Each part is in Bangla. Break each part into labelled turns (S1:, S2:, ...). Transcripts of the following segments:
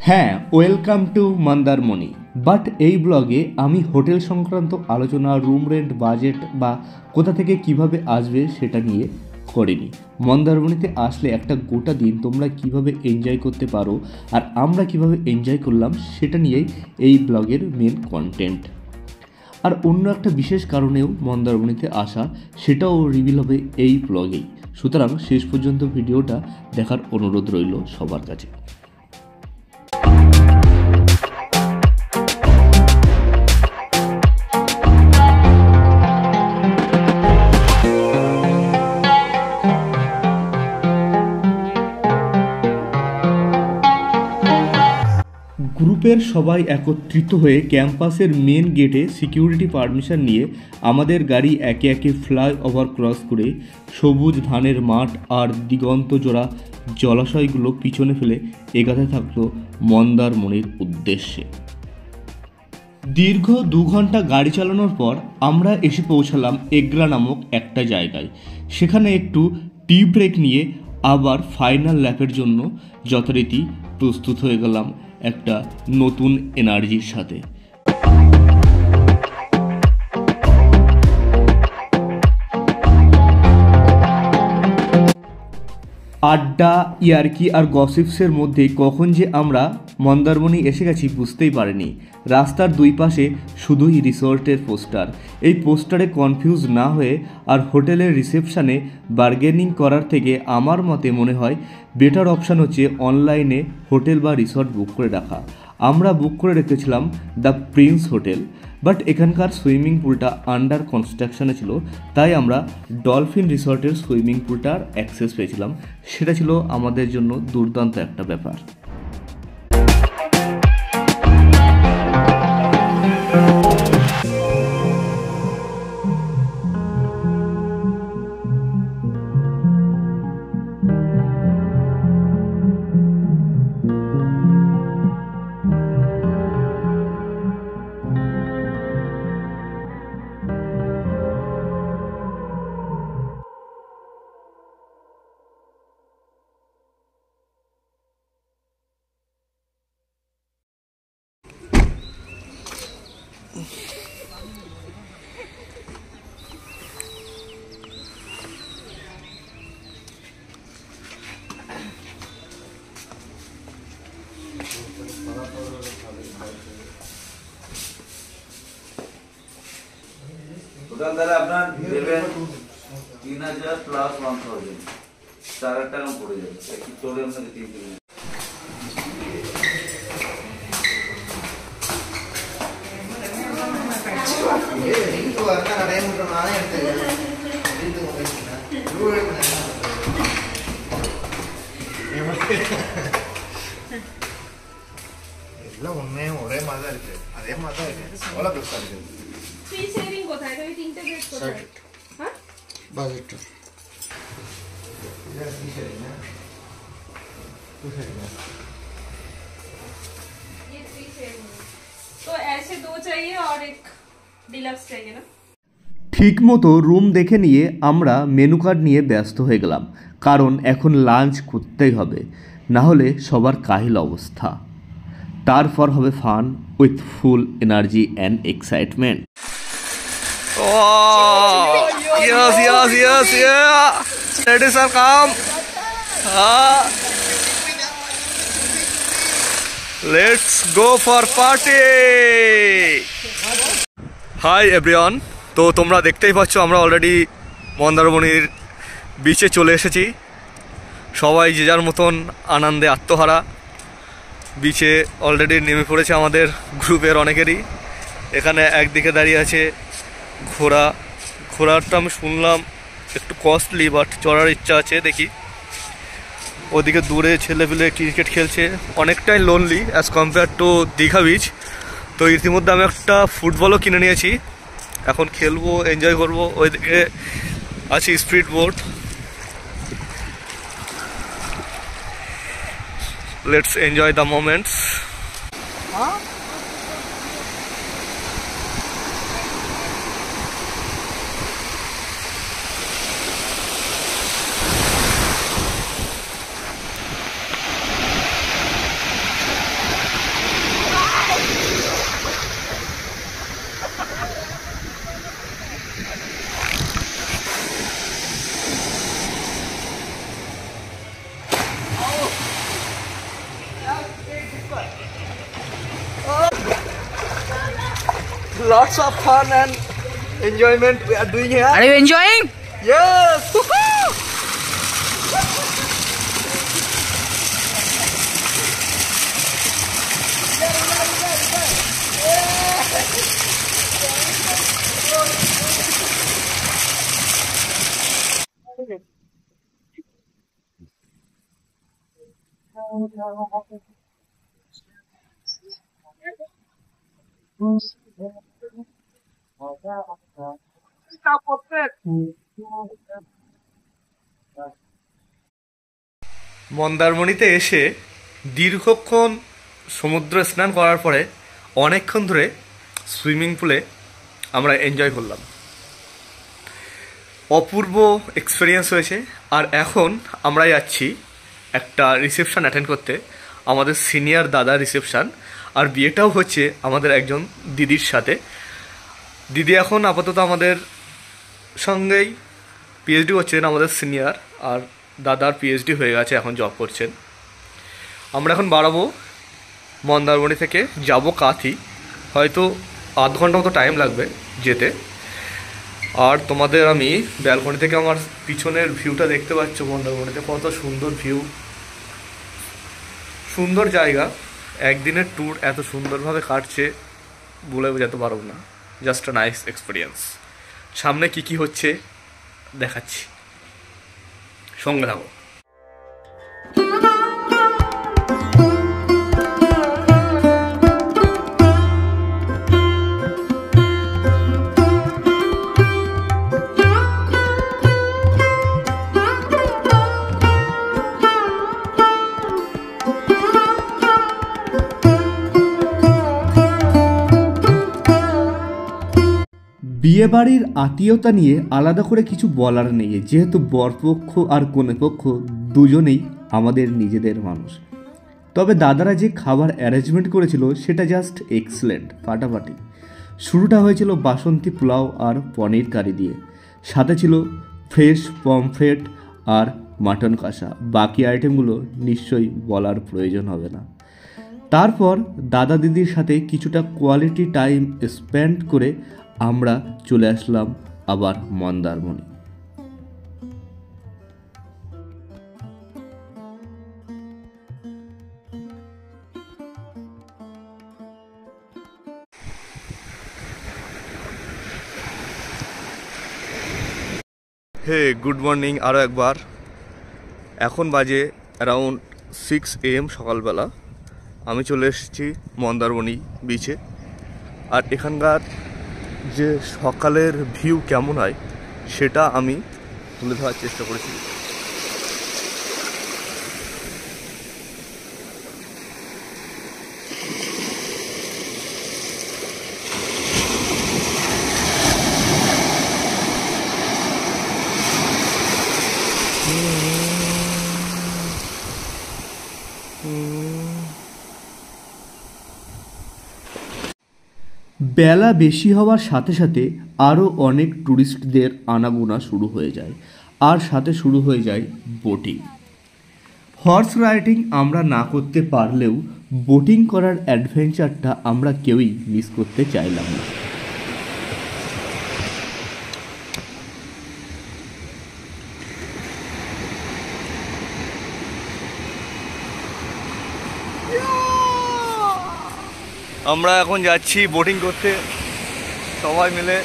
S1: হ্যাঁ, ওয়েলকাম টু মন্দারমণি। বাট এই ব্লগে আমি হোটেল সংক্রান্ত আলোচনা, রুম রেন্ট, বাজেট বা কোথা থেকে কিভাবে আসবে সেটা নিয়ে করিনি। মন্দারমণিতে আসলে একটা গোটা দিন তোমরা কিভাবে এনজয় করতে পারো আর আমরা কিভাবে এনজয় করলাম সেটা নিয়েই এই ব্লগের মেন কন্টেন্ট। আর অন্য একটা বিশেষ কারণেও মন্দারমণিতে আসা, সেটাও রিভিল হবে এই ব্লগেই। সুতরাং শেষ পর্যন্ত ভিডিওটা দেখার অনুরোধ রইল সবার কাছে। গ্রুপের সবাই একত্রিত হয়ে ক্যাম্পাসের মেন গেটে সিকিউরিটি পারমিশন নিয়ে আমাদের গাড়ি একে একে ফ্লাইওভার ক্রস করে সবুজ ধানের মাঠ আর দিগন্ত জোড়া জলাশয়গুলো পিছনে ফেলে এগাতে থাকলো মন্দারমণির উদ্দেশ্যে। দীর্ঘ 2 ঘন্টা গাড়ি চালানোর পর আমরা এসে পৌঁছালাম এগরা নামক একটা জায়গায়। সেখানে একটু টি ব্রেক নিয়ে আবার ফাইনাল ল্যাপের জন্য যথারীতি প্রস্তুত হয়ে গেলাম একটা নতুন এনার্জির সাথে। আড্ডা, ইয়ার্কি আর গসিপসের মধ্যে কখন যে আমরা মন্দারমণি এসে গেছি বুঝতেই পারিনি। রাস্তার দুই পাশে শুধুই রিসর্টের পোস্টার। এই পোস্টারে কনফিউজ না হয়ে আর হোটেলের রিসেপশানে বার্গেনিং করার থেকে আমার মতে মনে হয় বেটার অপশান হচ্ছে অনলাইনে হোটেল বা রিসর্ট বুক করে রাখা। আমরা বুক করে রেখেছিলাম দ্য প্রিন্স হোটেল, বাট এখানকার সুইমিং পুলটা আন্ডার কনস্ট্রাকশানে ছিল, তাই আমরা ডলফিন রিসর্টের সুইমিং পুলটার অ্যাক্সেস পেয়েছিলাম। সেটা ছিল আমাদের জন্য দুর্দান্ত একটা ব্যাপার।
S2: টোটাল তাহলে আপনার দেবেন 3000 প্লাস 1000, 4000 টাকা পড়ে যাবে। একটু চলে আপনাকে 3 দিন।
S3: ஒரே மாதிரி தான் இருக்கு, அதே மாதிரி தான் இருக்கு. எவ்வளோ பெருசாக இருக்குது?
S4: ফ্রি শেয়ারিং কোথায়? তুমি তিনটে গ্রেড কোথায়? হ্যাঁ
S3: বাজেট
S4: ये फ्री शेयरिंग है। तो ऐसे 2 चाहिए और एक डिलक्स चाहिए ना।
S1: ঠিকমতো রুম দেখে নিয়ে আমরা মেনু কার্ড নিয়ে ব্যস্ত হয়ে গেলাম, কারণ এখন লাঞ্চ করতেই হবে, না হলে সবার কাহিল অবস্থা। তারপর হবে fun with full energy and excitement.
S5: Yes, yes, yes, yeah. Ladies are come. Let's go for party. Hi everyone. তো তোমরা দেখতেই পাচ্ছ আমরা অলরেডি মন্দারমণির বিচে চলে এসেছি। সবাই যে যার মতন আনন্দে আত্মহারা। বিচে অলরেডি নেমে পড়েছে আমাদের গ্রুপের অনেকেরই। এখানে একদিকে দাঁড়িয়ে আছে ঘোড়াটা আমি শুনলাম একটু কস্টলি, বাট চড়ার ইচ্ছা আছে, দেখি। ওদিকে দূরে ছেলেপেলে ক্রিকেট খেলছে, অনেকটাই lonely as compare to Digha beach. তো ইতিমধ্যে আমি একটা ফুটবলও কিনে নিয়েছি, এখন খেলবো, এনজয় করবো। ওইদিকে আছে speed boat. Let's enjoy the moments. lots of fun and enjoyment we are doing here.
S6: Are you enjoying?
S5: Yes! Woohoo! মন্দারমণিতে এসে দীর্ঘক্ষণ সমুদ্র স্নান করার পরে অনেকক্ষণ ধরে সুইমিং পুলে আমরা এনজয় করলাম। অপূর্ব এক্সপিরিয়েন্স হয়েছে। আর এখন আমরা যাচ্ছি একটা রিসেপশন অ্যাটেন্ড করতে, আমাদের সিনিয়র দাদার রিসেপশন। আর বিয়েটাও হচ্ছে আমাদের একজন দিদির সাথে। দিদি এখন আপাতত আমাদের সঙ্গেই পিএইচডি করছেন, আমাদের সিনিয়র। আর দাদার পিএইচডি হয়ে গেছে, এখন জব করছেন। আমরা এখন বাড়াবো মন্দারমণি থেকে, যাব কাথি, হয়তো আধ ঘন্টা মতো টাইম লাগবে যেতে। আর তোমাদের আমি ব্যালকনি থেকে আমার পিছনের ভিউটা দেখতে পাচ্ছ, মন্দারমণিতে কত সুন্দর ভিউ, সুন্দর জায়গা। একদিনের ট্যুর এত সুন্দরভাবে কাটছে বলে বোঝাতে পারবো না। Just a nice experience. সামনে কি কি হচ্ছে দেখাচ্ছি, সঙ্গে থাকো।
S1: বিয়েবাড়ির আত্মীয়তা নিয়ে আলাদা করে কিছু বলার নেই, যেহেতু বরপক্ষ আর কনেপক্ষ দুজনেই আমাদের নিজেদের মানুষ। তবে দাদারা যে খাবার অ্যারেঞ্জমেন্ট করেছিল সেটা জাস্ট এক্সেলেন্ট, ফাটাফাটি। শুরুটা হয়েছিল বাসন্তী পোলাও আর পনির কারি দিয়ে, সাথে ছিল ফ্রেশ পমফ্রেট আর মাটন কষা। বাকি আইটেমগুলো নিশ্চয়ই বলার প্রয়োজন হবে না। তারপর দাদা দিদির সাথে কিছুটা কোয়ালিটি টাইম স্পেন্ড করে আমরা চলে আসলাম আবার মন্দারমণি।
S5: হে গুড মর্নিং আরও একবার। এখন বাজে অ্যারাউন্ড 6 AM সকালবেলা। আমি চলে এসেছি মন্দারমণি বিচে। আর এখানকার যে সকালের ভিউ কেমন হয় সেটা আমি তুলে ধরার চেষ্টা করেছি।
S1: বেলা বেশি হওয়ার সাথে সাথে আরও অনেক ট্যুরিস্টদের আনাগোনা শুরু হয়ে যায়, আর সাথে শুরু হয়ে যায় বোটিং। হর্স রাইডিং আমরা না করতে পারলেও বোটিং করার অ্যাডভেঞ্চারটা আমরা কেউই মিস করতে চাইলাম না।
S5: আমরা এখন যাচ্ছি বোটিং করতে, সবাই মিলে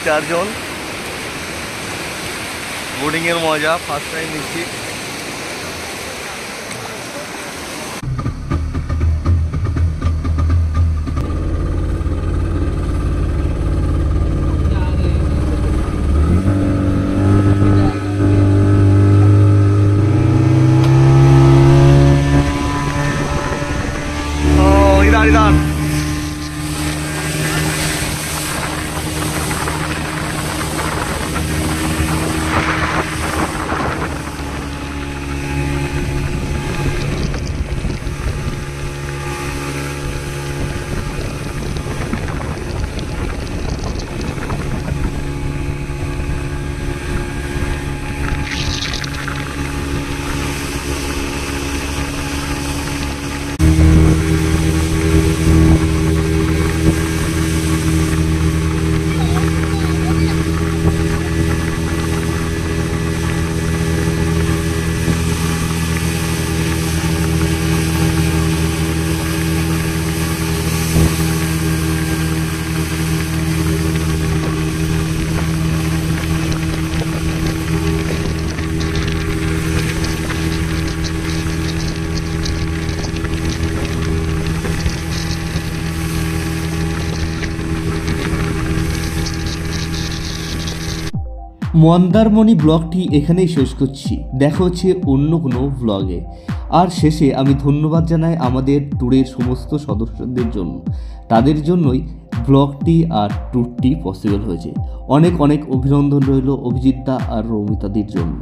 S5: 4 জন। বোটিংয়ের মজা ফার্স্ট টাইম নিচ্ছি। ইদান
S1: মন্দারমণি ব্লগটি এখানেই শেষ করছি, দেখা হচ্ছে অন্য কোনো ব্লগে। আর শেষে আমি ধন্যবাদ জানাই আমাদের ট্যুরের সমস্ত সদস্যদের জন্য, তাদের জন্যই ব্লগটি আর ট্যুরটি পসিবল হয়েছে। অনেক অনেক অভিনন্দন রইল অভিজিৎ দা আর রৌমিতাদির জন্য।